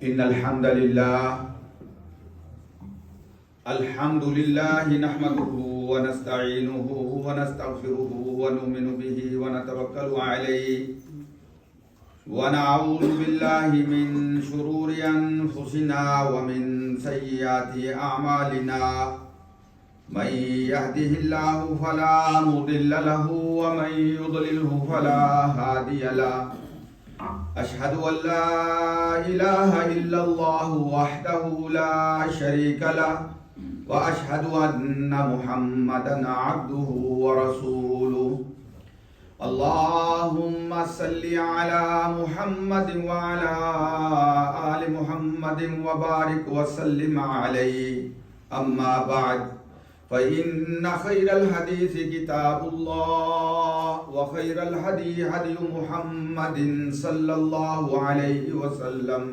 إن الحمد لله نحمده ونستعينه ونستغفره ونؤمن به ونتوكل عليه ونعوذ بالله من شرور أنفسنا ومن سيئات أعمالنا من يهده الله فلا مضل له ومن يضلله فلا هادي له أشهد أن لا إله إلا الله وحده لا شريك له وأشهد أن محمدا عبده ورسوله اللهم صل على محمد وعلى آل محمد وبارك وسلم عليه أما بعد فإن خير الحديث كتاب الله وخير الهدي هدي محمد صلى الله عليه وسلم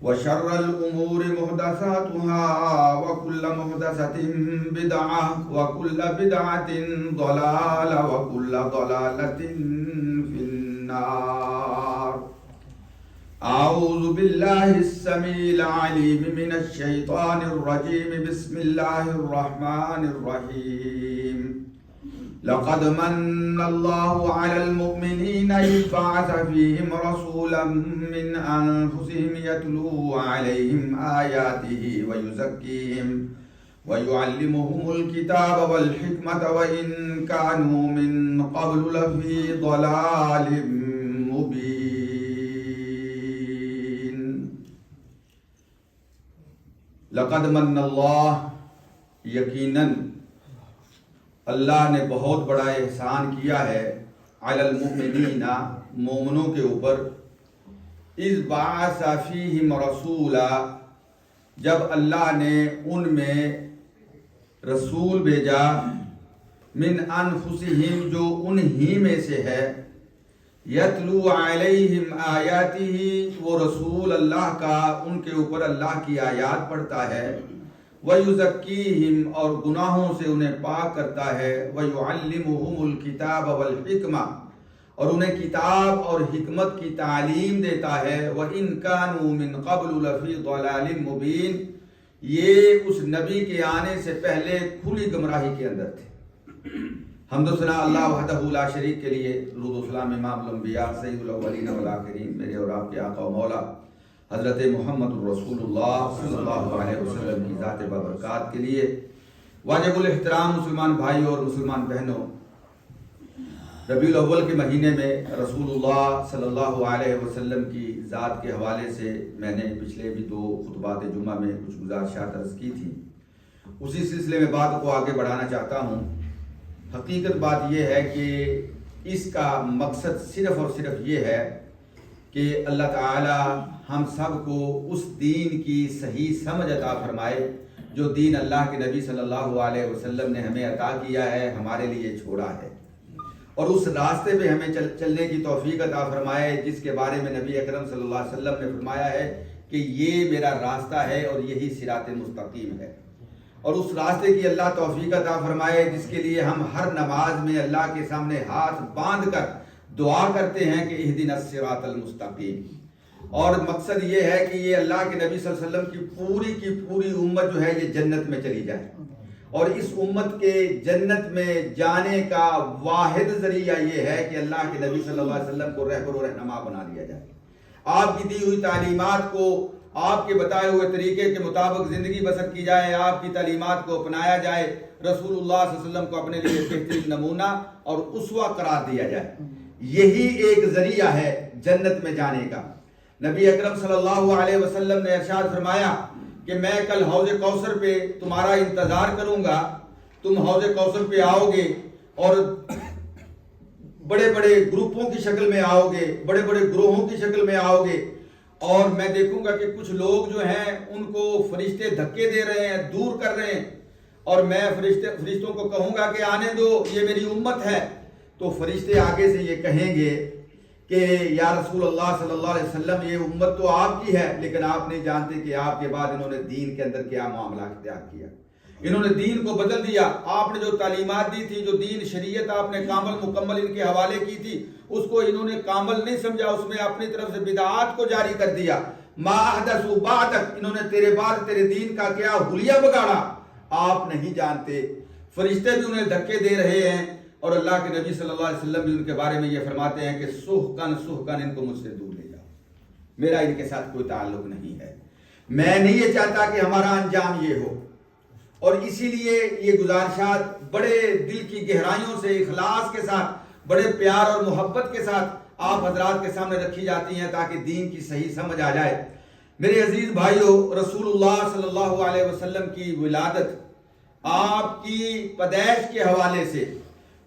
وشر الأمور محدثاتها وكل محدثة بدعة وكل بدعة ضلالة وكل ضلالة في النار. أعوذ بالله السميع العليم من الشيطان الرجيم. بسم الله الرحمن الرحيم. لقد من الله على المؤمنين إذ بعث فيهم رسولا من أنفسهم يتلو عليهم آياته ويزكيهم ويعلمهم الكتاب والحكمة وإن كانوا من قبل لفي ضلال مبين. لقد من اللہ، یقیناً اللہ نے بہت بڑا احسان کیا ہے علی المؤمنین، مومنوں کے اوپر، اذ بعث فیہم رسولا، جب اللہ نے ان میں رسول بھیجا، من انفسہم، جو انہی میں سے ہے، یتلو علیہم آیاتہ، وہ رسول اللہ کا ان کے اوپر اللہ کی آیات پڑھتا ہے، وَيُزَكِّيهِمْ، اور گناہوں سے انہیں پاک کرتا ہے، وَيُعَلِّمُهُمُ الْكِتَابَ وَالْحِكْمَةَ، اور انہیں کتاب اور حکمت کی تعلیم دیتا ہے، وَإِنْ كَانُوا مِنْ قَبْلُ لَفِي ضَلَالٍ مُبِينٍ، یہ اس نبی کے آنے سے پہلے کھلی گمراہی کے اندر تھے. حمد و ثنا اللہ وحدہ لا شریک کے لیے، درود و سلام امام الانبیاء سید الاولین والآخرین، میرے اور آپ کے آقا و مولا حضرت محمد الرسول اللہ صلی اللہ علیہ وسلم کی ذات بابرکات کے لیے. واجب الاحترام مسلمان بھائیوں اور مسلمان بہنوں، ربیع الاول کے مہینے میں رسول اللہ صلی اللہ علیہ وسلم کی ذات کے حوالے سے میں نے پچھلے بھی 2 خطبات جمعہ میں کچھ گزارشات عرض کی تھی. اسی سلسلے میں بات کو آگے بڑھانا چاہتا ہوں. حقیقت بات یہ ہے کہ اس کا مقصد صرف اور صرف یہ ہے کہ اللہ تعالی ہم سب کو اس دین کی صحیح سمجھ عطا فرمائے جو دین اللہ کے نبی صلی اللہ علیہ وسلم نے ہمیں عطا کیا ہے، ہمارے لیے چھوڑا ہے، اور اس راستے پہ ہمیں چلنے کی توفیق عطا فرمائے جس کے بارے میں نبی اکرم صلی اللہ علیہ وسلم نے فرمایا ہے کہ یہ میرا راستہ ہے اور یہی صراط مستقیم ہے. اور اس راستے کی اللہ توفیق عطا فرمائے جس کے لیے ہم ہر نماز میں اللہ کے سامنے ہاتھ باندھ کر دعا کرتے ہیں کہ اہدنا الصراط المستقیم. اور مقصد یہ ہے کہ یہ اللہ کے نبی صلی اللہ علیہ وسلم کی پوری امت جو ہے یہ جنت میں چلی جائے، اور اس امت کے جنت میں جانے کا واحد ذریعہ یہ ہے کہ اللہ کے نبی صلی اللہ علیہ وسلم کو رہبر و رہنما بنا لیا جائے، آپ کی دی ہوئی تعلیمات کو آپ کے بتائے ہوئے طریقے کے مطابق زندگی بسر کی جائے، آپ کی تعلیمات کو اپنایا جائے، رسول اللہ صلی اللہ علیہ وسلم کو اپنے لیے بہترین نمونہ اور اسوہ قرار دیا جائے. یہی ایک ذریعہ ہے جنت میں جانے کا. نبی اکرم صلی اللہ علیہ وسلم نے ارشاد فرمایا کہ میں کل حوض کوثر پہ تمہارا انتظار کروں گا، تم حوض کوثر پہ آؤ گے اور بڑے بڑے گروپوں کی شکل میں آؤ گے، بڑے بڑے گروہوں کی شکل میں آؤ گے، اور میں دیکھوں گا کہ کچھ لوگ جو ہیں ان کو فرشتے دھکے دے رہے ہیں، دور کر رہے ہیں، اور میں فرشتوں کو کہوں گا کہ آنے دو، یہ میری امت ہے. تو فرشتے آگے سے یہ کہیں گے کہ یا رسول اللہ صلی اللہ علیہ وسلم، یہ امت تو آپ کی ہے لیکن آپ نہیں جانتے کہ آپ کے بعد انہوں نے دین کے اندر کیا معاملہ اختیار کیا. انہوں نے دین کو بدل دیا. آپ نے جو تعلیمات دی تھی، جو دین شریعت آپ نے کامل مکمل ان کے حوالے کی تھی، اس کو انہوں نے کامل نہیں سمجھا، اس میں اپنی طرف سے بدعات کو جاری کر دیا. ما احدثوا بعدک، انہوں نے تیرے بعد تیرے دین کا کیا حلیہ بگاڑا، آپ نہیں جانتے۔ فرشتے بھی انہیں دھکے دے رہے ہیں، اور اللہ کے نبی صلی اللہ علیہ وسلم بھی ان کے بارے میں یہ فرماتے ہیں کہ سحقن سحقن، ان کو مجھ سے دور لے جاؤ، میرا ان کے ساتھ کوئی تعلق نہیں ہے، میں نہیں یہ چاہتا کہ ہمارا انجام یہ ہو۔ اور اسی لیے یہ گزارشات بڑے دل کی گہرائیوں سے اخلاص کے ساتھ، بڑے پیار اور محبت کے ساتھ آپ حضرات کے سامنے رکھی جاتی ہیں تاکہ دین کی صحیح سمجھ آ جائے۔ میرے عزیز بھائیوں، رسول اللہ صلی اللہ علیہ وسلم کی ولادت، آپ کی پیدائش کے حوالے سے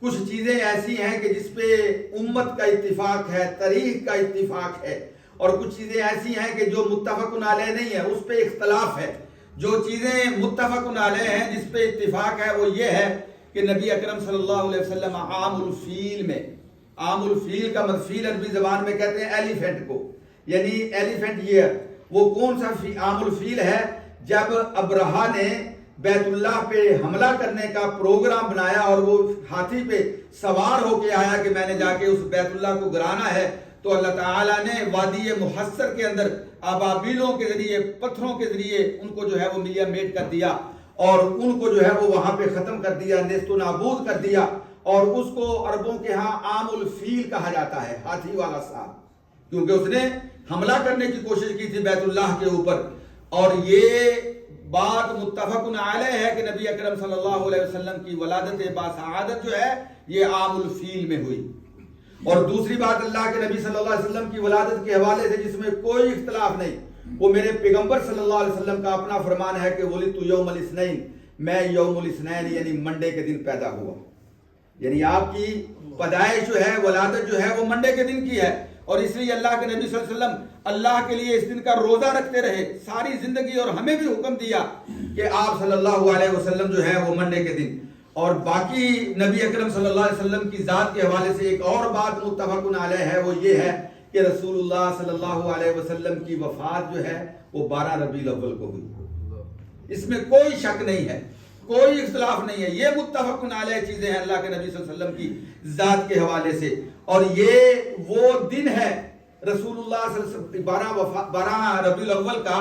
کچھ چیزیں ایسی ہیں کہ جس پہ امت کا اتفاق ہے، تاریخ کا اتفاق ہے، اور کچھ چیزیں ایسی ہیں کہ جو متفق علیہ نہیں ہے، اس پہ اختلاف ہے۔ جو چیزیں متفق علیہ ہیں، جس پہ اتفاق ہے، وہ یہ ہے کہ نبی اکرم صلی اللہ علیہ وسلم عام الفیل میں، عام الفیل کا فیل عربی زبان میں کہتے ہیں ایلیفینٹ کو، یعنی ایلیفینٹ ایئر، وہ کون سا عام الفیل ہے؟ جب ابرہا نے بیت اللہ پہ حملہ کرنے کا پروگرام بنایا اور وہ ہاتھی پہ سوار ہو کے آیا کہ میں نے جا کے اس بیت اللہ کو گرانا ہے، تو اللہ تعالیٰ نے وادی محصر کے اندر ابابیلوں کے ذریعے، پتھروں کے ذریعے ان کو جو ہے وہ ملیا میٹ کر دیا، اور ان کو جو ہے وہ وہاں پہ ختم کر دیا، نیست و نابود کر دیا، اور اس کو عربوں کے ہاں عام الفیل کہا جاتا ہے، ہاتھی والا سال، کیونکہ اس نے حملہ کرنے کی کوشش کی تھی بیت اللہ کے اوپر۔ اور یہ بات متفق علیہ ہے کہ نبی اکرم صلی اللہ علیہ وسلم کی ولادت باسعادت جو ہے یہ عام الفیل میں ہوئی۔ اور دوسری بات، اللہ کے نبی صلی اللہ علیہ وسلم کی ولادت کے حوالے سے جس میں کوئی اختلاف نہیں، وہ میرے پیغمبر صلی اللہ علیہ وسلم کا اپنا فرمان ہے کہ ولدت یوم الاثنین، میں یوم الاثنین یعنی منڈے کے دن پیدا ہوا، یعنی آپ کی پیدائش جو ہے، ولادت جو ہے وہ منڈے کے دن کی ہے، اور اس لیے اللہ کے نبی صلی اللہ علیہ وسلم اللہ کے لیے اس دن کا روزہ رکھتے رہے ساری زندگی، اور ہمیں بھی حکم دیا کہ آپ صلی اللہ علیہ وسلم جو ہے وہ منڈے کے دن۔ اور باقی نبی اکرم صلی اللہ علیہ وسلم کی ذات کے حوالے سے ایک اور بات متفق علیہ ہے، وہ یہ ہے کہ رسول اللہ صلی اللہ علیہ وسلم کی وفات جو ہے وہ 12 ربیع الاول کو ہوئی، اس میں کوئی شک نہیں ہے، کوئی اختلاف نہیں ہے، یہ متفق علیہ چیزیں ہیں اللہ کے نبی صلی اللہ علیہ وسلم کی ذات کے حوالے سے۔ اور یہ وہ دن ہے رسول اللہ صلی اللہ علیہ وسلم 12 ربیع الاول کا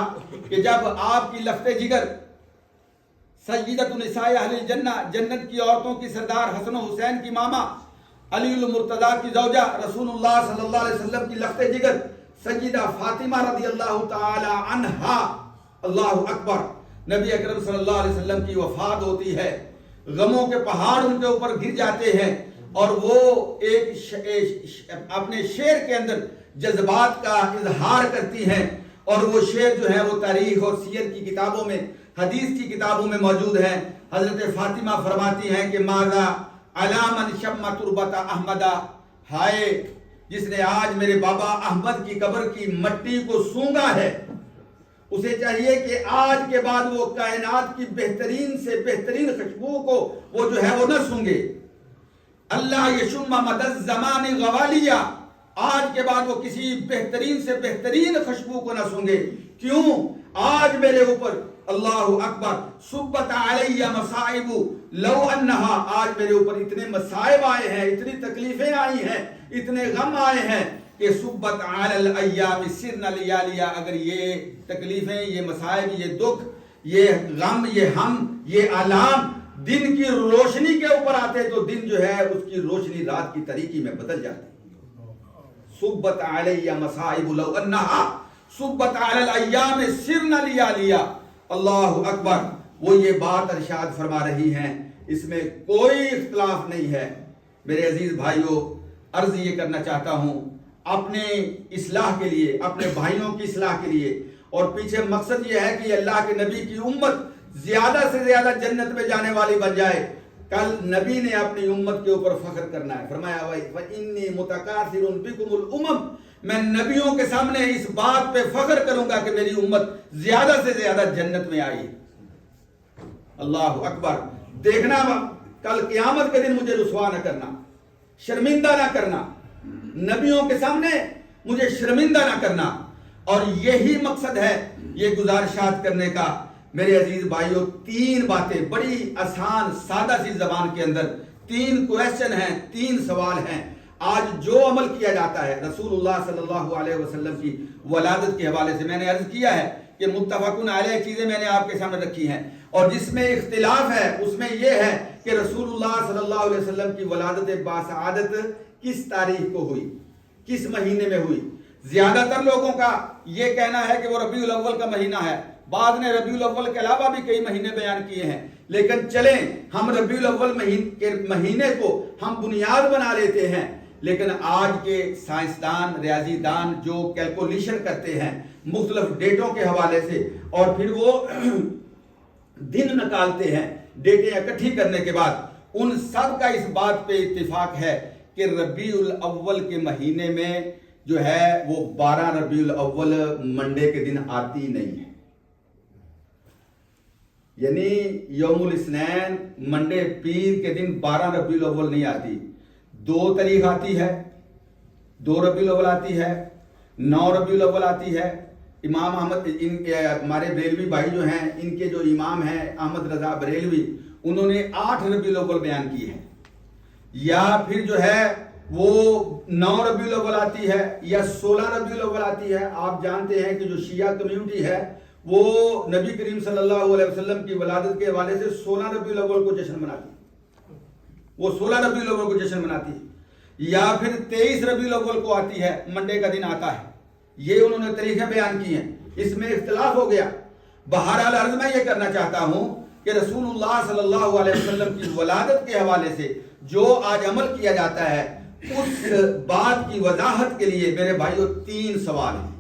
کہ جب آپ کی لفت جگر سیدۃ النساء اہل الجنہ، جنت کی عورتوں کی سردار حسن و حسین کی ماما، علی المرتضیٰ کی زوجہ، رسول اللہ صلی اللہ علیہ وسلم کی لفت جگر سیدہ فاطمہ رضی اللہ تعالی عنہا، اللہ اکبر، نبی اکرم صلی اللہ علیہ وسلم کی وفات ہوتی ہے، غموں کے پہاڑ ان کے اوپر گر جاتے ہیں، اور وہ ایک اپنے شعر کے اندر جذبات کا اظہار کرتی ہیں، اور وہ شعر جو ہے وہ تاریخ اور سیر کی کتابوں میں، حدیث کی کتابوں میں موجود ہیں۔ حضرت فاطمہ فرماتی ہیں کہ ماذا علی من شم تربت احمدہ، ہائے جس نے آج میرے بابا احمد کی قبر کی مٹی کو سونگا ہے، اسے چاہیے کہ آج کے بعد وہ کائنات کی بہترین سے بہترین خوشبو کو وہ جو ہے وہ نہ سونگے۔ اللہ یشم مد الزمان غوالیہ، آج کے بعد وہ کسی بہترین سے بہترین خوشبو کو نہ سونگے۔ کیوں؟ آج میرے اوپر، اللہ اکبر، صبت علیہ مصائب لو انہا، آج میرے اوپر اتنے مصائب آئے ہیں، اتنی تکلیفیں آئی ہیں، اتنے غم آئے ہیں کہ صبت علی الایام سرن لیالیہ، اگر یہ تکلیفیں، یہ مصائب، یہ دکھ، یہ غم، یہ ہم، یہ آلام دن کی روشنی کے اوپر آتے تو دن جو ہے اس کی روشنی رات کی تاریکی میں بدل جاتی۔ صبت علیہ مصائب لو انہا صبت علی الایام سرن لیالیہ، اللہ اکبر، وہ یہ بات ارشاد فرما رہی ہیں، اس میں کوئی اختلاف نہیں ہے۔ میرے عزیز بھائیوں، عرض یہ کرنا چاہتا ہوں اپنے اصلاح کے لیے، اپنے بھائیوں کی اصلاح کے لیے، اور پیچھے مقصد یہ ہے کہ اللہ کے نبی کی امت زیادہ سے زیادہ جنت میں جانے والی بن جائے۔ کل نبی نے اپنی امت کے اوپر فخر کرنا ہے، فرمایا وَإِنِّي مُتَكَاثِرٌ بِكُمُ الْأُمَمْ، میں نبیوں کے سامنے اس بات پہ فخر کروں گا کہ میری امت زیادہ سے زیادہ جنت میں آئی۔ اللہ اکبر، دیکھنا کل قیامت کے دن مجھے رسوا نہ کرنا، شرمندہ نہ کرنا، نبیوں کے سامنے مجھے شرمندہ نہ کرنا۔ اور یہی مقصد ہے یہ گزارشات کرنے کا۔ میرے عزیز بھائیوں، 3 باتیں بڑی آسان سادہ سی زبان کے اندر، 3 کویسچن ہیں، 3 سوال ہیں، آج جو عمل کیا جاتا ہے رسول اللہ صلی اللہ علیہ وسلم کی ولادت کے حوالے سے، میں نے عرض کیا ہے کہ متفقن علیہ چیزیں میں نے آپ کے سامنے رکھی ہیں، اور جس میں اختلاف ہے اس میں یہ ہے کہ رسول اللہ صلی اللہ علیہ وسلم کی ولادت باسعادت کس تاریخ کو ہوئی، کس مہینے میں ہوئی۔ زیادہ تر لوگوں کا یہ کہنا ہے کہ وہ ربیع الاول کا مہینہ ہے، بعض نے ربیع الاول کے علاوہ بھی کئی مہینے بیان کیے ہیں، لیکن چلیں ہم ربیع الاول کے مہینے کو ہم بنیاد بنا لیتے ہیں۔ لیکن آج کے سائنسدان، ریاضی دان جو کیلکولیشن کرتے ہیں مختلف ڈیٹوں کے حوالے سے، اور پھر وہ دن نکالتے ہیں ڈیٹیں اکٹھی کرنے کے بعد، ان سب کا اس بات پہ اتفاق ہے کہ ربیع الاول کے مہینے میں جو ہے وہ 12 ربیع الاول منڈے کے دن آتی نہیں ہے، یعنی یوم الاثنین منڈے پیر کے دن 12 ربیع الاول نہیں آتی، 2 تاریخ آتی ہے، 2 ربیع الاول آتی ہے، 9 ربیع الاول آتی ہے۔ امام احمد ہمارے بریلوی بھائی جو ہیں، ان کے جو امام ہیں احمد رضا بریلوی، انہوں نے 8 ربیع الاول بیان کی ہے، یا پھر جو ہے وہ 9 ربیع الاول آتی ہے، یا 16 ربیع الاول آتی ہے۔ آپ جانتے ہیں کہ جو شیعہ کمیونٹی ہے وہ نبی کریم صلی اللہ علیہ وسلم کی ولادت کے حوالے سے 16 ربیع الاول کو جشن مناتی ہے، وہ 16 ربیع الاول کو جشن مناتی ہے، یا پھر 23 ربیع الاول کو آتی ہے، منڈے کا دن آتا ہے۔ یہ انہوں نے طریقے بیان کی ہیں، اس میں اختلاف ہو گیا۔ بہرحال عرض میں یہ کرنا چاہتا ہوں کہ رسول اللہ صلی اللہ علیہ وسلم کی ولادت کے حوالے سے جو آج عمل کیا جاتا ہے، اس بات کی وضاحت کے لیے میرے بھائیوں 3 سوال ہیں۔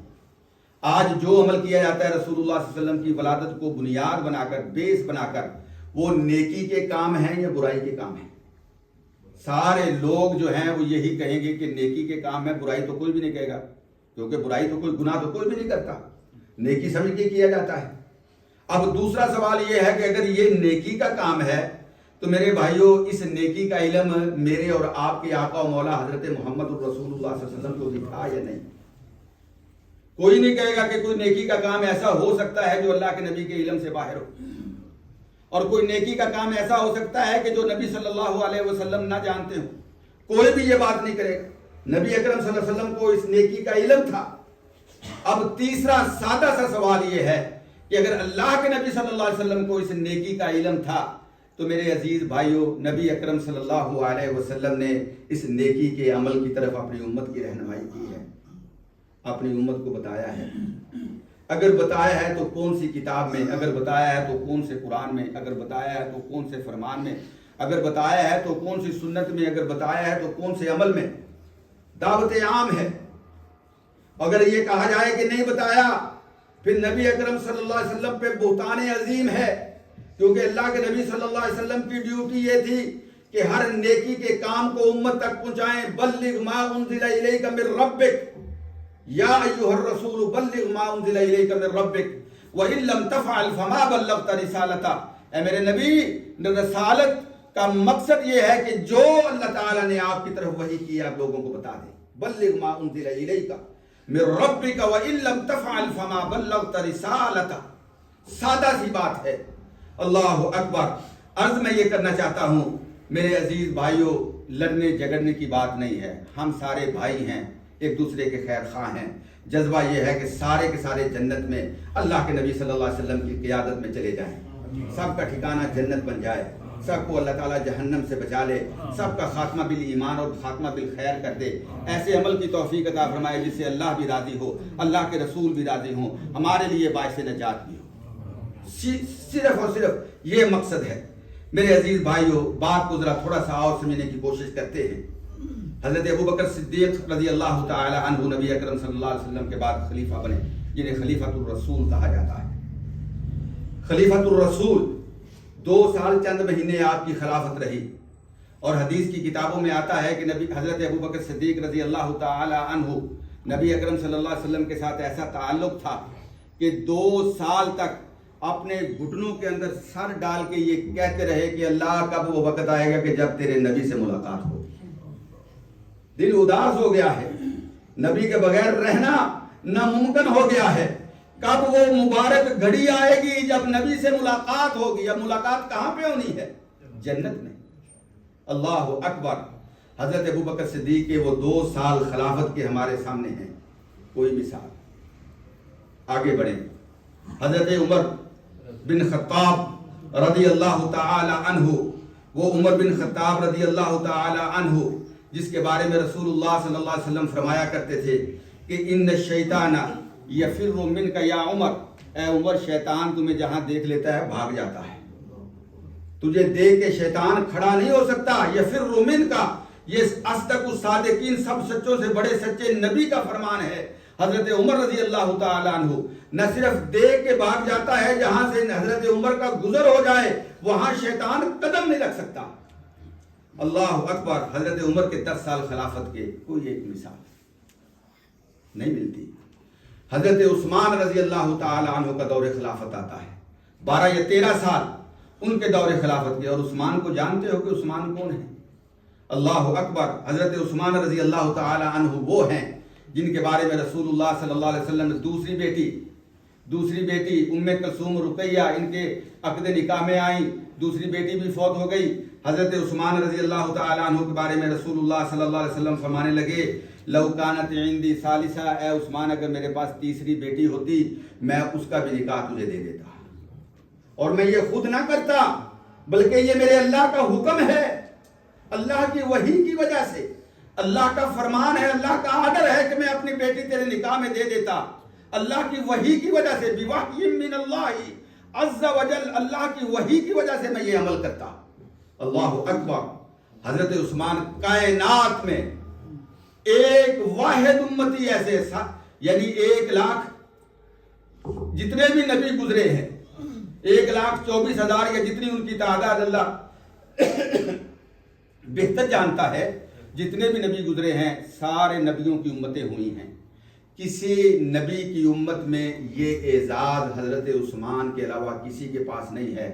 آج جو عمل کیا جاتا ہے رسول اللہ صلی اللہ علیہ وسلم کی ولادت کو بنیاد بنا کر، بیس بنا کر، وہ نیکی کے کام ہیں یا برائی کے کام ہیں؟ سارے لوگ جو ہیں وہ یہی کہیں گے کہ نیکی کے کام ہے، برائی تو کوئی بھی نہیں کہے گا، کیونکہ برائی تو کوئی گناہ تو کوئی بھی نہیں کرتا، نیکی سمجھ کے کیا جاتا ہے۔ اب دوسرا سوال یہ ہے کہ اگر یہ نیکی کا کام ہے تو میرے بھائیوں اس نیکی کا علم میرے اور آپ کے آقا و مولا حضرت محمد الرسول اللہ صلی اللہ علیہ وسلم کو بھی تھا یا نہیں؟ کوئی نہیں کہے گا کہ کوئی نیکی کا کام ایسا ہو سکتا ہے جو اللہ کے نبی کے علم سے باہر ہو، اور کوئی نیکی کا کام ایسا ہو سکتا ہے کہ جو نبی صلی اللہ علیہ وسلم نہ جانتے ہوں۔ کوئی بھی یہ بات نہیں کرے گا، نبی اکرم صلی اللہ علیہ وسلم کو اس نیکی کا علم تھا۔ اب تیسرا سادہ سا سوال یہ ہے کہ اگر اللہ کے نبی صلی اللہ علیہ وسلم کو اس نیکی کا علم تھا تو میرے عزیز بھائیوں نبی اکرم صلی اللہ علیہ وسلم نے اس نیکی کے عمل کی طرف اپنی امت کی رہنمائی کی ہے، اپنی امت کو بتایا ہے۔ اگر بتایا ہے تو کون سی کتاب میں، اگر بتایا ہے تو کون سے قرآن میں، اگر بتایا ہے تو کون سے فرمان میں، اگر بتایا ہے تو کون سی سنت میں، اگر بتایا ہے تو کون سے عمل میں؟ دعوت عام ہے۔ اگر یہ کہا جائے کہ نہیں بتایا پھر نبی اکرم صلی اللہ علیہ وسلم پہ بہتان عظیم ہے، کیونکہ اللہ کے نبی صلی اللہ علیہ وسلم کی ڈیوٹی یہ تھی کہ ہر نیکی کے کام کو امت تک پہنچائیں۔ بلغ ما انزل الیک من ربک یا ایھا الرسول بلغ ما انزل الیک من ربک وان لم تفعل فما بلغت رسالتہ۔ اے میرے نبی، رسالت کا مقصد یہ ہے کہ جو اللہ تعالیٰ نے آپ کی طرف وحی کی آپ لوگوں کو بتا دیں۔ بلغ ما انزل الیک من ربک وان لم تفعل فما بلغت رسالتہ، سادہ سی بات ہے۔ اللہ اکبر۔ عرض میں یہ کرنا چاہتا ہوں میرے عزیز بھائیوں، لڑنے جھگڑنے کی بات نہیں ہے، ہم سارے بھائی ہیں، ایک دوسرے کے خیر خواہ ہیں۔ جذبہ یہ ہے کہ سارے کے سارے جنت میں اللہ کے نبی صلی اللہ علیہ وسلم کی قیادت میں چلے جائیں، سب کا ٹھکانہ جنت بن جائے، سب کو اللہ تعالیٰ جہنم سے بچا لے، سب کا خاتمہ بالایمان اور خاتمہ بالخیر کر دے۔ ایسے عمل کی توفیق عطا فرمائے جس سے اللہ بھی راضی ہو، اللہ کے رسول بھی راضی ہوں، ہمارے لیے باعث نجات بھی ہو۔ صرف اور صرف یہ مقصد ہے۔ میرے عزیز بھائیوں، بات کو ذرا تھوڑا سا اور سمجھنے کی کوشش کرتے ہیں۔ حضرت ابوبکر صدیق رضی اللہ تعالی عنہ نبی اکرم صلی اللہ علیہ وسلم کے بعد خلیفہ بنے، جنہیں خلیفۃ الرسول کہا جاتا ہے۔ خلیفۃ الرسول 2 سال چند مہینے آپ کی خلافت رہی، اور حدیث کی کتابوں میں آتا ہے کہ نبی حضرت ابوبکر صدیق رضی اللہ تعالی عنہ نبی اکرم صلی اللہ علیہ وسلم کے ساتھ ایسا تعلق تھا کہ 2 سال تک اپنے گھٹنوں کے اندر سر ڈال کے یہ کہتے رہے کہ اللہ کب وہ وقت آئے گا کہ جب تیرے نبی سے ملاقات ہوگی۔ دل اداس ہو گیا ہے، نبی کے بغیر رہنا ناممکن ہو گیا ہے۔ کب وہ مبارک گھڑی آئے گی جب نبی سے ملاقات ہوگی؟ اب ملاقات کہاں پہ ہونی ہے؟ جنت میں۔ اللہ اکبر۔ حضرت ابوبکر صدیق کے وہ 2 سال خلافت کے ہمارے سامنے ہیں، کوئی مثال۔ آگے بڑھیں، حضرت عمر بن خطاب رضی اللہ تعالی عنہ، وہ عمر بن خطاب رضی اللہ تعالی عنہ جس کے بارے میں رسول اللہ صلی اللہ علیہ وسلم فرمایا کرتے تھے کہ ان الشیطان یفر منک یا عمر، اے عمر شیطان تمہیں جہاں دیکھ لیتا ہے بھاگ جاتا ہے، تجھے دیکھ کے شیطان کھڑا نہیں ہو سکتا۔ یفر منک، یہ اصدق الصادقین، سب سچوں سے بڑے سچے نبی کا فرمان ہے۔ حضرت عمر رضی اللہ تعالی عنہ نہ صرف دیکھ کے بھاگ جاتا ہے، جہاں سے حضرت عمر کا گزر ہو جائے وہاں شیطان قدم نہیں رکھ سکتا۔ اللہ اکبر۔ حضرت عمر کے 10 سال خلافت کے کوئی ایک مثال نہیں ملتی۔ حضرت عثمان رضی اللہ تعالی عنہ کا دور خلافت آتا ہے، 12 یا 13 سال ان کے دور خلافت کے، اور عثمان کو جانتے ہو کہ عثمان کون ہے؟ اللہ اکبر۔ حضرت عثمان رضی اللہ تعالی عنہ وہ ہیں جن کے بارے میں رسول اللہ صلی اللہ علیہ وسلم نے دوسری بیٹی ام کلثوم رقیہ ان کے عقد نکاح میں آئیں، دوسری بیٹی بھی فوت ہو گئی۔ حضرت عثمان رضی اللہ تعالی عنہ کے بارے میں رسول اللہ صلی اللہ علیہ وسلم فرمانے لگے لو کانت عندی ثالثہ، اے عثمان اگر میرے پاس تیسری بیٹی ہوتی میں اس کا بھی نکاح تجھے دے دیتا، اور میں یہ خود نہ کرتا بلکہ یہ میرے اللہ کا حکم ہے، اللہ کی وحی کی وجہ سے، اللہ کا فرمان ہے، اللہ کا آرڈر ہے کہ میں اپنی بیٹی تیرے نکاح میں دے دیتا، اللہ کی وحی کی وجہ سے، بوحی من اللہ عز وجل، اللہ کی وحی کی وجہ سے میں یہ عمل کرتا۔ اللہ اکبر۔ حضرت عثمان کائنات میں ایک واحد امتی ایسے، یعنی 1,00,000 جتنے بھی نبی گزرے ہیں، 1,24,000 یا جتنی ان کی تعداد اللہ بہتر جانتا ہے، جتنے بھی نبی گزرے ہیں سارے نبیوں کی امتیں ہوئی ہیں، کسی نبی کی امت میں یہ اعزاز حضرت عثمان کے علاوہ کسی کے پاس نہیں ہے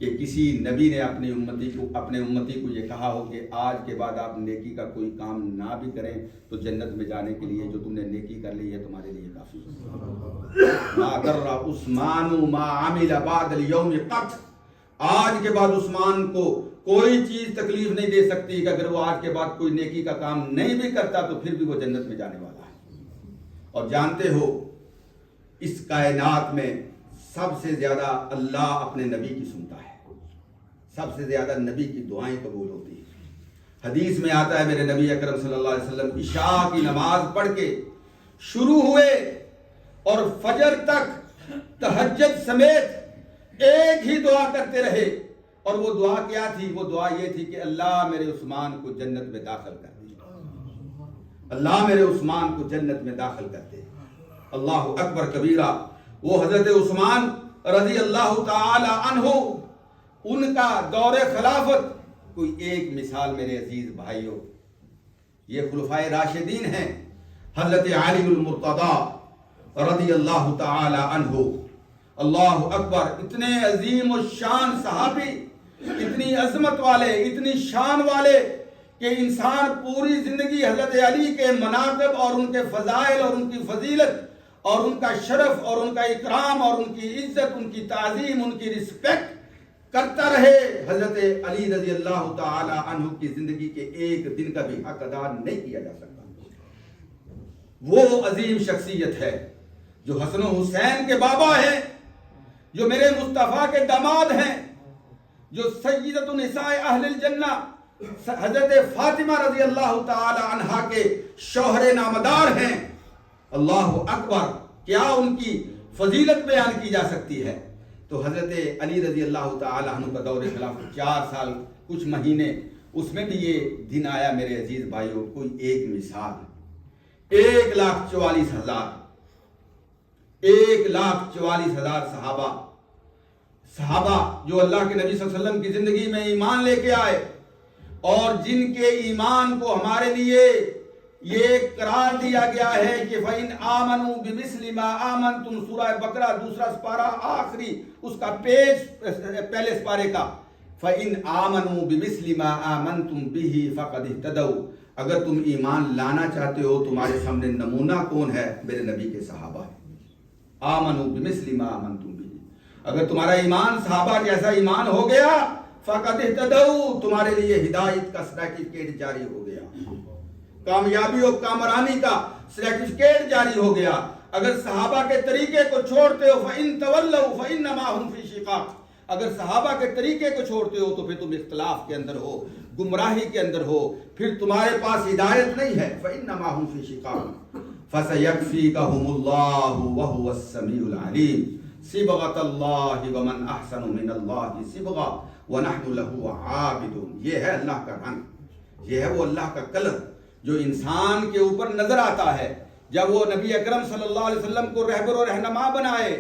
کہ کسی نبی نے اپنے امتی کو یہ کہا ہو کہ آج کے بعد آپ نیکی کا کوئی کام نہ بھی کریں تو جنت میں جانے کے لیے جو تم نے نیکی کر لی ہے تمہارے لیے کافی ہے۔ ما در عثمان ما عمل بعد اليوم قط، آج کے بعد عثمان کو کوئی چیز تکلیف نہیں دے سکتی کہ اگر وہ آج کے بعد کوئی نیکی کا کام نہیں بھی کرتا تو پھر بھی وہ جنت میں جانے والا ہے۔ اور جانتے ہو اس کائنات میں سب سے زیادہ اللہ اپنے نبی کی سنتا ہے، سب سے زیادہ نبی کی دعائیں قبول ہوتی ہیں۔ حدیث میں آتا ہے میرے نبی اکرم صلی اللہ علیہ وسلم عشاء کی نماز پڑھ کے شروع ہوئے اور فجر تک تہجد سمیت ایک ہی دعا کرتے رہے، اور وہ دعا کیا تھی؟ وہ دعا یہ تھی کہ اللہ میرے عثمان کو جنت میں داخل کر دے، اللہ میرے عثمان کو جنت میں داخل کر دے۔ اللہ اکبر کبیرہ۔ وہ حضرت عثمان رضی اللہ تعالی عنہ ان کا دور خلافت کوئی ایک مثال میرے عزیز بھائیوں، یہ خلفائے راشدین ہیں، حضرت علی المرتضی رضی اللہ تعالی عنہ۔ اللہ اکبر۔ اتنے عظیم الشان صحابی، اتنی عظمت والے، اتنی شان والے کہ انسان پوری زندگی حضرت علی کے مناقب اور ان کے فضائل اور ان کی فضیلت اور ان کا شرف اور ان کا اکرام اور ان کی عزت، ان کی تعظیم، ان کی رسپیکٹ کرتا رہے۔ حضرت علی رضی اللہ تعالی عنہ کی زندگی کے ایک دن کا بھی حق ادا نہیں کیا جا سکتا۔ وہ عظیم شخصیت ہے جو حسن و حسین کے بابا ہیں، جو میرے مصطفیٰ کے داماد ہیں، جو سیدۃ النساء اہل الجنہ حضرت فاطمہ رضی اللہ تعالی عنہا کے شوہر نامدار ہیں۔ اللہ اکبر۔ کیا ان کی فضیلت بیان کی جا سکتی ہے؟ تو حضرت علی رضی اللہ تعالی عنہ کا دور خلافت 4 سال کچھ مہینے، اس میں بھی یہ دن آیا میرے عزیز بھائیوں، کوئی ایک مثال، 1,44,000 صحابہ جو اللہ کے نبی صلی اللہ علیہ وسلم کی زندگی میں ایمان لے کے آئے، اور جن کے ایمان کو ہمارے لیے یہ قرار دیا گیا ہے کہ فَإِنْ آمَنُوا بِمِثْلِ مَا آمَنْتُمْ، سورہ بقرہ 2 سپارہ آخری اس کا پیج پہلے سپارے کا، فَإِنْ آمَنُوا بِمِثْلِ مَا آمَنْتُمْ بِهِ فَقَدِ اهْتَدَوْا، اگر تم ایمان لانا چاہتے ہو تمہارے سامنے نمونہ کون ہے؟ میرے نبی کے صحابہ ہیں۔ آمَنُوا بِمِثْلِ مَا آمَنْتُمْ بِهِ، اگر تمہارا ایمان صحابہ جیسا ایمان ہو گیا فَقَدِ اهْتَدَوْا، تمہارے لیے ہدایت کا سرٹیفکیٹ جاری ہو گیا۔ کامیابی اور کامرانی کا سرٹیفکیٹ جاری ہو گیا۔ اگر صحابہ کے طریقے کو چھوڑتے ہو فَإِن تَوَلَّوْا فَإِنَّمَا هُمْ فِي شِقَاقٍ، اگر صحابہ کے طریقے کو چھوڑتے ہو تو پھر تم اختلاف کے اندر ہو، گمراہی کے اندر ہو، پھر تمہارے پاس ہدایت نہیں ہے۔ فَإِنَّمَا هُمْ فِي شِقَاقٍ فَسَيَكْفِيكَهُمُ اللَّهُ وَهُوَ السَّمِيعُ الْعَلِيمُ صِبْغَةَ اللَّهِ وَمَنْ أَحْسَنُ مِنَ اللَّهِ صِبْغَةً وَنَحْنُ لَهُ عَابِدُونَ۔ یہ ہے اللہ کا رنگ، یہ ہے وہ اللہ کا کلر جو انسان کے اوپر نظر آتا ہے جب وہ نبی اکرم صلی اللہ علیہ وسلم کو رہبر و رہنما بنائے،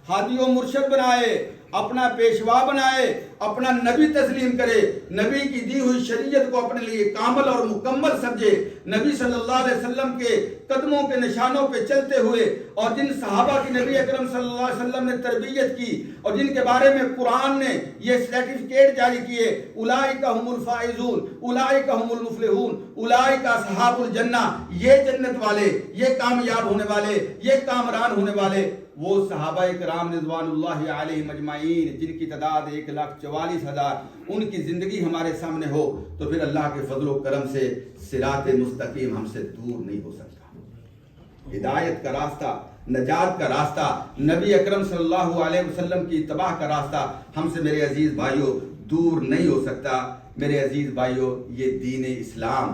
ہادی و مرشد بنائے، اپنا پیشوا بنائے، اپنا نبی تسلیم کرے، نبی کی دی ہوئی شریعت کو اپنے لیے کامل اور مکمل سمجھے، نبی صلی اللہ علیہ وسلم کے قدموں کے نشانوں پہ چلتے ہوئے، اور جن صحابہ کی نبی اکرم صلی اللہ علیہ وسلم نے تربیت کی اور جن کے بارے میں قرآن نے یہ سرٹیفکیٹ جاری کیے، اولئک هم الفائزون، اولئک هم المفلحون، اولئک اصحاب الجنہ، یہ جنت والے، یہ کامیاب ہونے والے، یہ کامران ہونے والے وہ صحابہ کرام رضوان اللہ علیہم اجمعین جن کی تعداد 1,44,000، ان کی زندگی ہمارے سامنے ہو تو پھر اللہ کے فضل و کرم سے صراط مستقیم ہم سے دور نہیں ہو سکتا۔ ہدایت کا راستہ، نجات کا راستہ، نبی اکرم صلی اللہ علیہ وسلم کی اتباع کا راستہ ہم سے میرے عزیز بھائیوں دور نہیں ہو سکتا۔ میرے عزیز بھائیوں، یہ دین اسلام،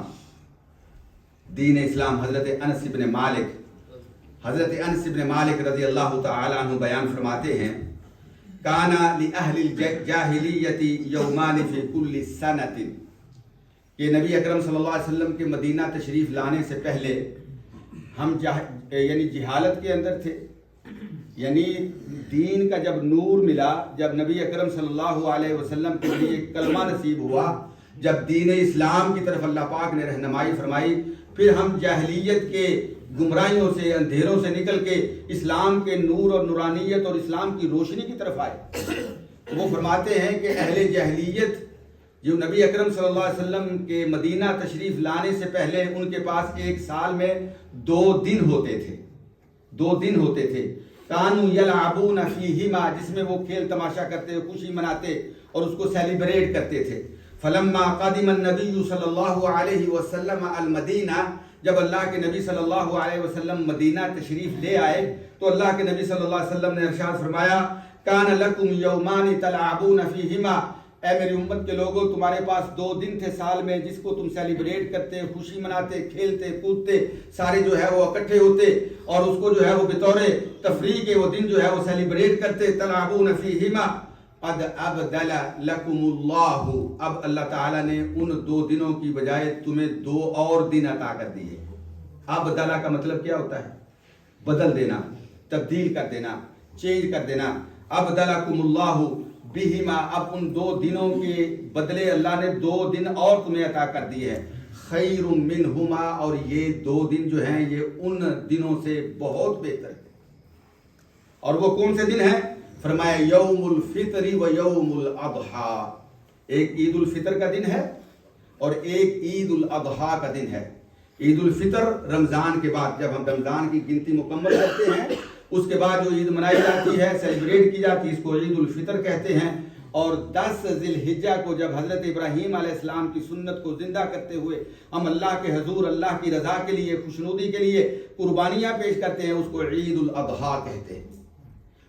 حضرت انس بن مالک رضی اللہ تعالی عنہ بیان فرماتے ہیں، کانا لأہل الجاہلیت یومان فی کل سنۃ، کہ نبی اکرم صلی اللہ علیہ وسلم کے مدینہ تشریف لانے سے پہلے ہم یعنی جہالت کے اندر تھے، یعنی دین کا جب نور ملا، جب نبی اکرم صلی اللہ علیہ وسلم کے لیے کلمہ نصیب ہوا، جب دین اسلام کی طرف اللہ پاک نے رہنمائی فرمائی، پھر ہم جاہلیت کے گمراہیوں سے، اندھیروں سے نکل کے اسلام کے نور اور نورانیت اور اسلام کی روشنی کی طرف آئے۔ وہ فرماتے ہیں کہ اہل جاہلیت جو نبی اکرم صلی اللہ علیہ وسلم کے مدینہ تشریف لانے سے پہلے ان کے پاس ایک سال میں 2 دن ہوتے تھے، کانوا یلعبون فیہما، جس میں وہ کھیل تماشا کرتے، خوشی مناتے اور اس کو سیلیبریٹ کرتے تھے۔ فلما قدم النبی صلی اللہ علیہ وسلم المدینہ، جب اللہ کے نبی صلی اللہ علیہ وسلم مدینہ تشریف لے آئے تو اللہ کے نبی صلی اللہ علیہ وسلم نے ارشاد فرمایا، کان لکم یومان تلعبون فیہما، اے میری امت کے لوگوں، تمہارے پاس 2 دن تھے سال میں جس کو تم سیلیبریٹ کرتے، خوشی مناتے، کھیلتے کودتے، سارے جو ہے وہ اکٹھے ہوتے اور اس کو جو ہے وہ بطور تفریح کے وہ دن جو ہے وہ سیلیبریٹ کرتے۔ تلعبون فیہما قد ابدل لکم اللہ، اب اللہ تعالیٰ نے ان 2 دنوں کی بجائے تمہیں 2 اور دن عطا کر دیے۔ ابدلہ کا مطلب کیا ہوتا ہے؟ بدل دینا، تبدیل کر دینا، چینج کر دینا۔ ابدلکم اللہ بہما، اب ان 2 دنوں کے بدلے اللہ نے 2 دن اور تمہیں عطا کر دیے ہیں۔ خیر منہما، اور یہ 2 دن جو ہیں یہ ان دنوں سے بہت بہتر ہے۔ اور وہ کون سے دن ہیں؟ فرمایا یوم الفطر و یوم الاضحیٰ، ایک عید الفطر کا دن ہے اور ایک عید الاضحیٰ کا دن ہے۔ عید الفطر رمضان کے بعد، جب ہم رمضان کی گنتی مکمل کرتے ہیں اس کے بعد جو عید منائی جاتی ہے، سیلیبریٹ کی جاتی ہے، اس کو عید الفطر کہتے ہیں۔ اور 10 ذی الحجہ کو جب حضرت ابراہیم علیہ السلام کی سنت کو زندہ کرتے ہوئے ہم اللہ کے حضور اللہ کی رضا کے لیے، خوشنودی کے لیے قربانیاں پیش کرتے ہیں، اس کو عید الاضحیٰ کہتے ہیں۔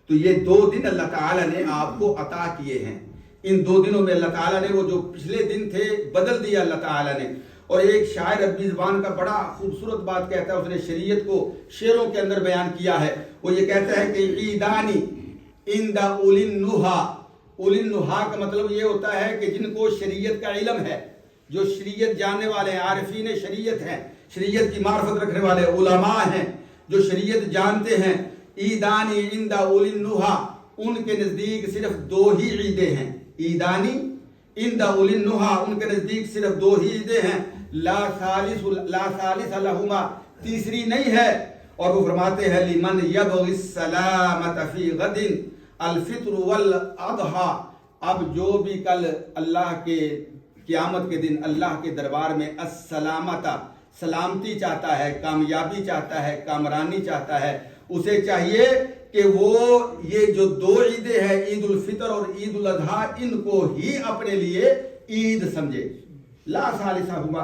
تو یہ 2 دن اللہ تعالیٰ نے آپ کو عطا کیے ہیں۔ ان 2 دنوں میں اللہ تعالیٰ نے وہ جو پچھلے دن تھے بدل دیا اللہ تعالیٰ نے۔ اور ایک شاعر عربی زبان کا بڑا خوبصورت بات کہتا ہے، اس نے شریعت کو شعروں کے اندر بیان کیا ہے۔ وہ یہ کہتا ہے کہ عیدانی عند اولی النہا، اولی النہا کا مطلب یہ ہوتا ہے کہ جن کو شریعت کا علم ہے، جو شریعت جاننے والے ہیں، عارفین شریعت ہیں، شریعت کی معرفت رکھنے والے علماء ہیں جو شریعت جانتے ہیں۔ عیدانی عند اولی النہا، ان کے نزدیک صرف 2 ہی عیدیں ہیں۔ عیدانی عند اولی النہا، ان کے نزدیک صرف 2 ہی عیدیں ہیں، لا ثالث لہما، تیسری نہیں ہے۔ اور وہ فرماتے ہیں لمن یبغی السلامۃ فی غد الفطر والاضحیٰ، اب جو بھی کل اللہ کے قیامت کے دن اللہ کے دربار میں السلامۃ، سلامتی چاہتا ہے، کامیابی چاہتا ہے، کامرانی چاہتا ہے، اسے چاہیے کہ وہ یہ جو 2 عیدیں ہیں، عید الفطر اور عید الاضحیٰ، ان کو ہی اپنے لیے عید سمجھے۔ لا ثالثہما،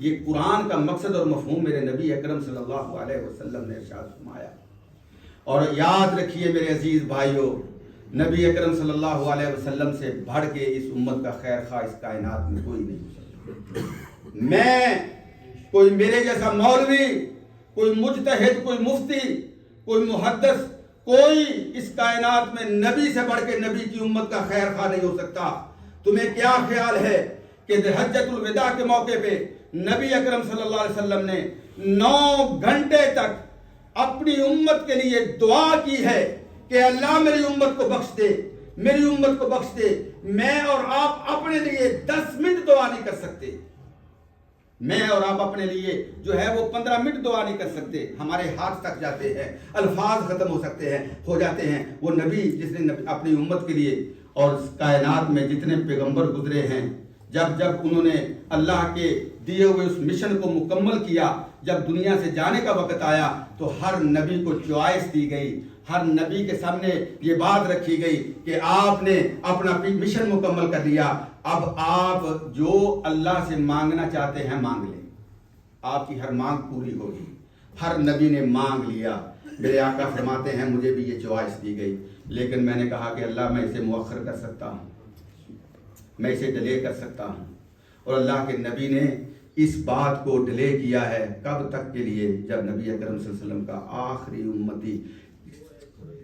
یہ قرآن کا مقصد اور مفہوم میرے نبی اکرم صلی اللہ علیہ وسلم نے ارشاد فرمایا۔ اور یاد رکھیے میرے عزیز بھائیوں، نبی اکرم صلی اللہ علیہ وسلم سے بڑھ کے اس امت کا خیر خواہ اس کائنات میں کوئی نہیں ہو سکتا۔ میں، کوئی میرے جیسا مولوی، کوئی مجتہد، کوئی مفتی، کوئی محدث، کوئی اس کائنات میں نبی سے بڑھ کے نبی کی امت کا خیر خواہ نہیں ہو سکتا۔ تمہیں کیا خیال ہے کہ حجۃ الوداع کے موقع پہ نبی اکرم صلی اللہ علیہ وسلم نے 9 گھنٹے تک اپنی امت کے لیے دعا کی ہے کہ اللہ میری امت کو بخش دے، میری امت کو بخش دے۔ میں اور آپ اپنے لیے 10 منٹ دعا نہیں کر سکتے، میں اور آپ اپنے لیے جو ہے وہ 15 منٹ دعا نہیں کر سکتے، ہمارے ہاتھ تک جاتے ہیں، الفاظ ختم ہو جاتے ہیں۔ وہ نبی جس نے اپنی امت کے لیے اور کائنات میں جتنے پیغمبر گزرے ہیں، جب انہوں نے اللہ کے دیے ہوئے اس مشن کو مکمل کیا، جب دنیا سے جانے کا وقت آیا تو ہر نبی کو چوائس دی گئی، ہر نبی کے سامنے یہ بات رکھی گئی کہ آپ نے اپنا مشن مکمل کر لیا، اب آپ جو اللہ سے مانگنا چاہتے ہیں مانگ لیں، آپ کی ہر مانگ پوری ہوگی۔ ہر نبی نے مانگ لیا۔ میرے آقا فرماتے ہیں مجھے بھی یہ چوائس دی گئی، لیکن میں نے کہا کہ اللہ میں اسے مؤخر کر سکتا ہوں، میں اسے ڈیلے کر سکتا ہوں۔ اور اللہ کے نبی نے اس بات کو ڈیلے کیا ہے کب تک کے لیے؟ جب نبی اکرم صلی اللہ علیہ وسلم کا آخری امتی،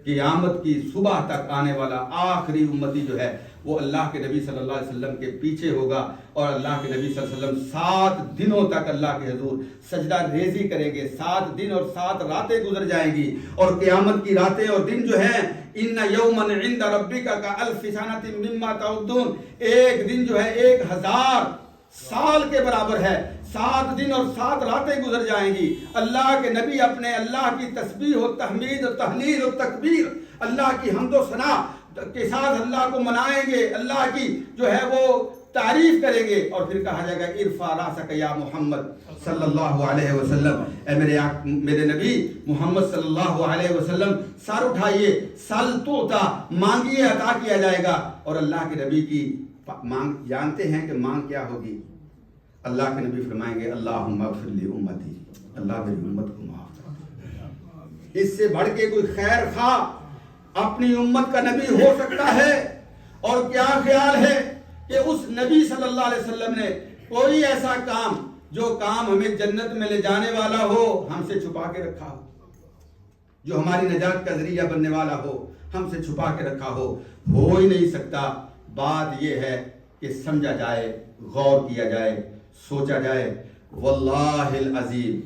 قیامت کی صبح تک آنے والا آخری امتی جو ہے وہ اللہ کے نبی صلی اللہ علیہ وسلم کے پیچھے ہوگا، اور اللہ کے نبی صلی اللہ علیہ وسلم 7 دنوں تک اللہ کے حضور سجدہ ریزی کریں گے۔ 7 دن اور 7 راتیں گزر جائیں گی، اور قیامت کی راتیں اور دن جو ہیں، ان یوما عند ربک کالف سنۃ مما تعدون، ایک دن جو ہے 1000 سال کے برابر ہے۔ 7 دن اور 7 راتیں گزر جائیں گی، اللہ کے نبی اپنے اللہ کی تسبیح و تحمید و تحلیل و تکبیر، اللہ کی حمد و ثنا کے ساتھ اللہ کو منائیں گے، اللہ کی جو ہے وہ تعریف کریں گے، اور پھر کہا جائے گا ارفع راسک یا محمد صلی اللہ علیہ وسلم، اے میرے نبی محمد صلی اللہ علیہ وسلم سر اٹھائیے، سل توتا، مانگیے عطا کیا جائے گا۔ اور اللہ کے نبی کی مانگ جانتے ہیں کہ مانگ کیا ہوگی؟ اللہ کے نبی فرمائیں گے اللہم اغفر لی امتی، اللہ میری امت کو معاف کر۔ اس سے بڑھ کے کوئی خیر خواہ اپنی امت کا نبی ہو سکتا ہے؟ اور کیا خیال ہے کہ اس نبی صلی اللہ علیہ وسلم نے کوئی ایسا کام جو کام ہمیں جنت میں لے جانے والا ہو ہم سے چھپا کے رکھا ہو، جو ہماری نجات کا ذریعہ بننے والا ہو ہم سے چھپا کے رکھا ہو ہی نہیں سکتا۔ بات یہ ہے کہ سمجھا جائے، غور کیا جائے، سوچا جائے۔ واللہ العظیم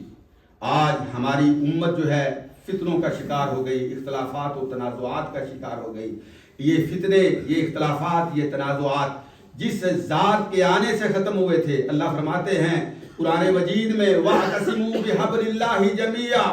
آج ہماری امت جو ہے فتنوں کا شکار ہو گئی، اختلافات و تنازعات کا شکار ہو گئی۔ یہ فتنے، یہ اختلافات، یہ تنازعات جس ذات کے آنے سے ختم ہوئے تھے، اللہ فرماتے ہیں قرآن مجید میں وَاعْتَصِمُوا بِحَبْلِ اللَّهِ جَمِيعًا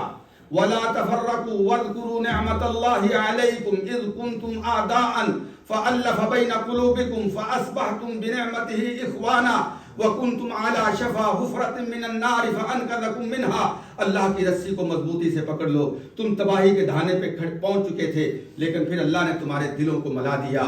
وَلَا تَفَرَّقُوا وَاذْكُرُوا نِعْمَةَ اللَّهِ عَلَيْكُمْ إِذْ كُنْتُمْ أَعْدَاءً فَأَلَّفَ بَيْنَ قُلُوبِكُمْ فَأَصْبَحْتُمْ بِنِعْمَتِهِ إِخْوَانًا وَكُنْتُمْ عَلَى شَفَا حُفْرَةٍ مِّنَ النَّارِ فَأَنْقَذَكُم مِّنْهَا۔ اللہ کی رسی کو مضبوطی سے پکڑ لو، تم تباہی کے دھانے پہ پہنچ چکے تھے، لیکن پھر اللہ نے تمہارے دلوں کو ملا دیا،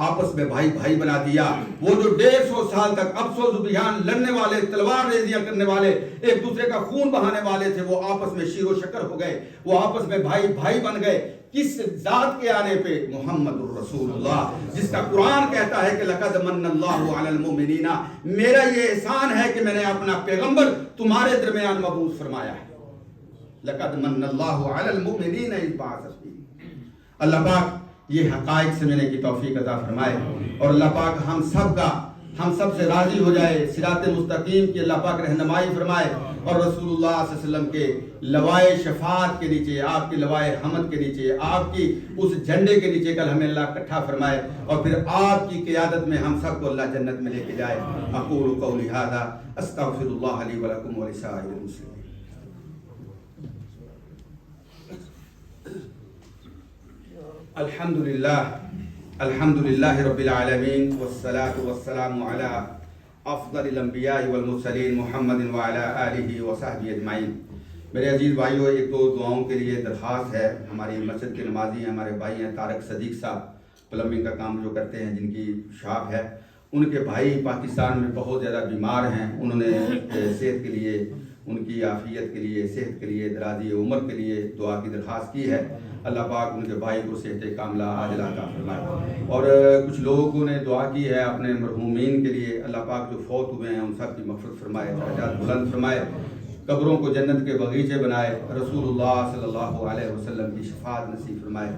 آپس میں بھائی بھائی بنا دیا۔ وہ جو 150 سال تک افسوس و بیان لڑنے والے، تلوار ریزیاں کرنے والے، ایک دوسرے کا خون بہانے والے تھے، وہ آپس میں شیر و شکر ہو گئے، وہ آپس میں بھائی بھائی بن گئے۔ کس ذات کے آنے پہ؟ محمد الرسول اللہ، جس کا قرآن کہتا ہے کہ لقد من اللہ علی المؤمنین، میرا یہ احسان ہے کہ میں نے اپنا پیغمبر تمہارے درمیان مبعوث فرمایا ہے۔ لقد من اللہ علی المؤمنین اذ بعث فیہم۔ اللہ پاک یہ حقائق سمجھنے کی توفیق عطا فرمائے، اور اللہ پاک ہم سب سے راضی ہو جائے، صراط مستقیم کی اللہ پاک رہنمائی فرمائے، اور رسول اللہ صلی اللہ علیہ وسلم کے لوائے شفاعت کے نیچے، آپ کی لوائے حمد کے نیچے، آپ کی اس جھنڈے کے نیچے کل ہمیں اللہ اکٹھا فرمائے، اور پھر آپ کی قیادت میں ہم سب کو اللہ جنت میں لے کے جائے۔ اقول قولی ھذا استغفر اللہ لی ولکم ولسائر المسلمین۔ الحمدللہ رب العالمین والصلاة والسلام علی افضل الانبیاء والمرسلین محمد وعلی آلہ وصحبہ اجمعین۔ میرے عزیز بھائیوں، ایک دو دعاؤں کے لیے درخواست ہے۔ ہماری مسجد کے نمازی ہیں، ہمارے بھائی ہیں طارق صدیق صاحب، پلمبنگ کا کام جو کرتے ہیں، جن کی شاپ ہے، ان کے بھائی پاکستان میں بہت زیادہ بیمار ہیں، انہوں نے صحت کے لیے، ان کی عافیت کے لیے، صحت کے لیے، درازی عمر کے لیے دعا کی درخواست کی ہے۔ اللہ پاک ان کے بھائی کو صحت کاملہ عاجلہ عطا فرمائے۔ اور کچھ لوگوں نے دعا کی ہے اپنے مرحومین کے لیے، اللہ پاک جو فوت ہوئے ہیں ان سب کی مغفرت فرمائے، درجات بلند فرمائے، قبروں کو جنت کے بغیچے بنائے، رسول اللہ صلی اللہ علیہ وسلم کی شفاعت نصیب فرمائے۔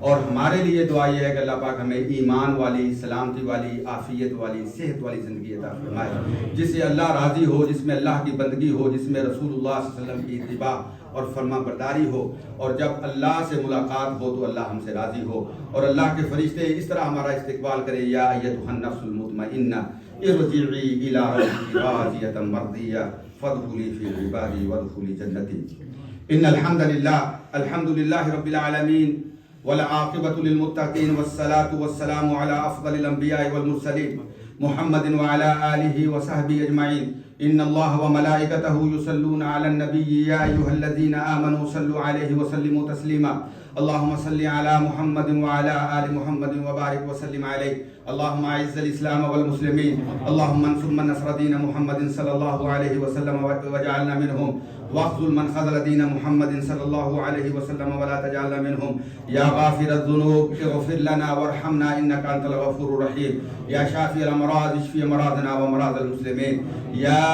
اور ہمارے لیے دعا یہ ہے کہ اللہ پاک ہمیں ایمان والی، سلامتی والی، عافیت والی، صحت والی زندگی عطا فرمائے، جس سے اللہ راضی ہو، جس میں اللہ کی بندگی ہو، جس میں رسول اللہ صلی اللہ علیہ وسلم کی اتباع اور فرما برداری ہو، اور جب اللہ سے ملاقات ہو تو اللہ ہم سے راضی ہو، اور اللہ کے فرشتے اس طرح ہمارا استقبال کرے، یا ایتھا النفس المطمئنہ ارجعی الی ربک راضیۃ مرضیہ فادخلی فی عبادی وادخلی جنتی۔ ان الحمد للہ رب العالمین والعاقبۃ للمتقین والصلاة والسلام علی افضل الانبیاء والمرسلین محمد وعلی آلہ وصحبہ اجمعین۔ ان اللہ وملائکتہ یصلون علی النبی یا ایھا الذین آمنوا صلوا علیہ وسلموا تسلیما۔ اللہم صل علی محمد وعلی آل محمد وبارک وسلم علیہ۔ اللہم اعز الاسلام والمسلمین، اللہم انصر من نصر دین محمد صلی اللہ علیہ وسلم واجعلنا منہم، واخذل من خذل دین محمد صلی اللہ علیہ وسلم ولا تجعلنا منہم۔ یا غافر الذنوب اغفر لنا وارحمنا انک انت الغفور الرحیم۔ یا شافی الامراض اشفی امراضنا وامراض المسلمین۔ یا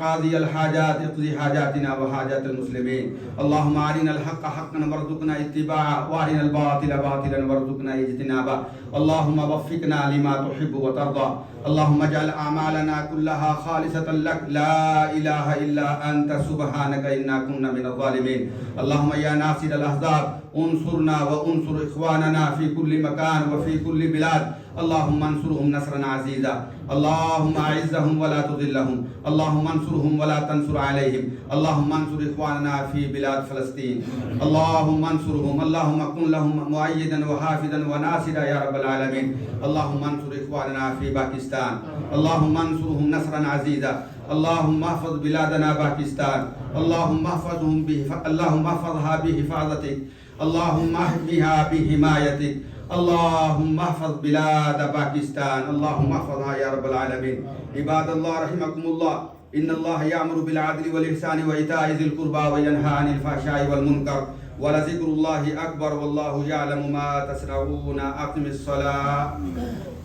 قاضی الحاجات اقضی حاجاتنا وحاجات المسلمین۔ اللہم ارنا الحق حقا وارزقنا اتباعہ، وارنا الباطل باطلا وارزقنا اجتنابہ۔ اللہم وفقنا لما تحب وترضى۔ اللہم اجعل اعمالنا كلها خالصة لك لا الہ الا انت سبحانك انا كنا من الظالمین۔ اللہم یا ناصر الاحزاب انصرنا وانصر اخواننا في كل مكان وفي كل بلاد۔ اللہم انصرهم نصرا عزیزا، اللہم اعزهم ولا تذلهم، اللہم انصرهم ولا تنصر علیہم، اللہم انصر اخواننا في بلاد فلسطین، اللہم انصرهم، اللہم کن لهم مؤیدا وحافظا وناصرا یا رب العالمین۔ اللہم انصر اخواننا في باکستان، اللہم انصرهم نصرا عزیزا، اللہم احفظ بلادنا باکستان، اللہم احفظها بحفاظتک، اللہم احمیها بحمایتک، اللہم احفظ بلاد پاکستان، اللہم احفظها یا رب العالمین۔ عباد اللہ رحمکم اللہ، ان اللہ یامر بالعدل والاحسان وایتاء ذی القربى وینہی عن الفحشاء والمنکر ولذکر اللہ اکبر واللہ یعلم ما تصنعون۔ اقم الصلاۃ۔